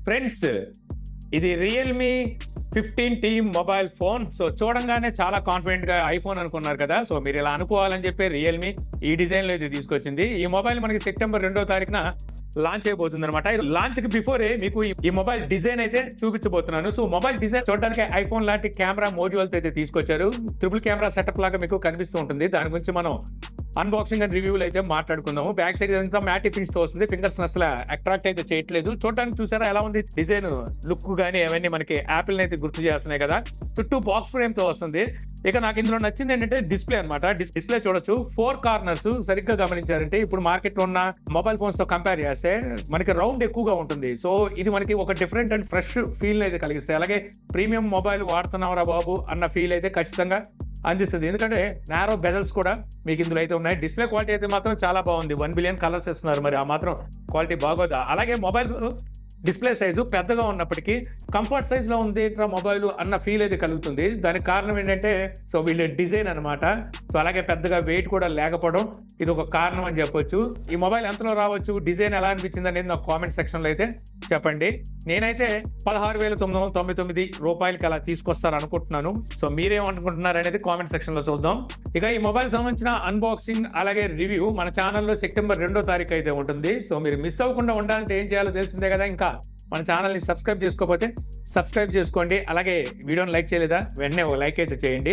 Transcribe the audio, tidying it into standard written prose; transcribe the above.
Friends, ఇది Realme 15T mobile phone. So చూడంగానే చాలా కాన్ఫిడెంట్‌గా ఐఫోన్ అనుకున్నారు కదా! సో మీరు ఇలా అనుకోవాలని చెప్పి రియల్‌మీ ఈ డిజైన్‌లో ఇది తీసుకొచ్చింది. ఈ మొబైల్ మనకి సెప్టెంబర్ 2వ తారీఖున లాంచ్ అయిపోతుందన్నమాట. లాంచ్‌కి బిఫోరే మీకు ఈ మొబైల్ డిజైన్ అయితే చూపించబోతున్నాను. సో మొబైల్ డిజైన్ చూడడానికి ఐఫోన్ లాంటి కెమెరా మోడ్యూల్‌తో అయితే తీసుకొచ్చారు. ట్రిపుల్ కెమెరా సెటప్ లాగా మీకు కనిపిస్తూ ఉంటుంది. దాని గురించి మనం అన్బాక్సింగ్ అండ్ రివ్యూలు అయితే మాట్లాడుకుందాము. బ్యాక్ సైడ్ అంతా మ్యాటి ఫినిష్ తో వస్తుంది. ఫింగర్స్ అసలు అట్రాక్ట్ అయితే చేయట్లేదు. చూడడానికి చూసారా ఎలా ఉంది డిజైన్, లుక్ గానీ అవన్నీ మనకి యాపిల్ అయితే గుర్తు చేస్తున్నాయి కదా. చుట్టూ బాక్స్ ఫ్రేమ్ తో వస్తుంది. ఇక నాకు ఇందులో నచ్చింది ఏంటంటే డిస్ప్లే అనమాట. డిస్ప్లే చూడొచ్చు, 4 కార్నర్స్. సరిగ్గా గమనించారంటే ఇప్పుడు మార్కెట్ లో ఉన్న మొబైల్ ఫోన్స్ తో కంపేర్ చేస్తే మనకి రౌండ్ ఎక్కువగా ఉంటుంది. సో ఇది మనకి ఒక డిఫరెంట్ అండ్ ఫ్రెష్ ఫీల్ అయితే కలిగిస్తాయి. అలాగే ప్రీమియం మొబైల్ వాడుతున్నావురా బాబు అన్న ఫీల్ అయితే ఖచ్చితంగా అందిస్తుంది. ఎందుకంటే నారో బెజల్స్ కూడా మీకు ఇందులో అయితే ఉన్నాయి. డిస్ప్లే క్వాలిటీ అయితే మాత్రం చాలా బాగుంది. 1 బిలియన్ కలర్స్ ఇస్తున్నారు. మరి ఆ మాత్రం క్వాలిటీ బాగోదా? అలాగే మొబైల్ డిస్ప్లే సైజు పెద్దగా ఉన్నప్పటికీ కంఫర్ట్ సైజ్లో ఉంది మొబైల్ అన్న ఫీల్ అయితే కలుగుతుంది. దానికి కారణం ఏంటంటే సో వీళ్ళ డిజైన్ అనమాట. సో అలాగే పెద్దగా వెయిట్ కూడా లేకపోవడం ఇది ఒక కారణం అని చెప్పొచ్చు. ఈ మొబైల్ ఎంతలో రావచ్చు, డిజైన్ ఎలా అనిపించింది అనేది నాకు కామెంట్ సెక్షన్లో అయితే చెప్పండి. నేనైతే 16,999 రూపాయలకి అలా తీసుకొస్తారు అనుకుంటున్నాను. సో మీరేమనుకుంటున్నారు అనేది కామెంట్ సెక్షన్లో చూద్దాం. ఇక ఈ మొబైల్ సంబంధించిన అన్బాక్సింగ్ అలాగే రివ్యూ మన ఛానల్లో సెప్టెంబర్ 2వ తారీఖు అయితే ఉంటుంది. సో మీరు మిస్ అవ్వకుండా ఉండాలంటే ఏం చేయాలో తెలిసిందే కదా. ఇంకా మన ఛానల్ని సబ్స్క్రైబ్ చేసుకోకపోతే సబ్స్క్రైబ్ చేసుకోండి. అలాగే వీడియోని లైక్ చేయలేదా, వెంటనే ఒక లైక్ అయితే చేయండి.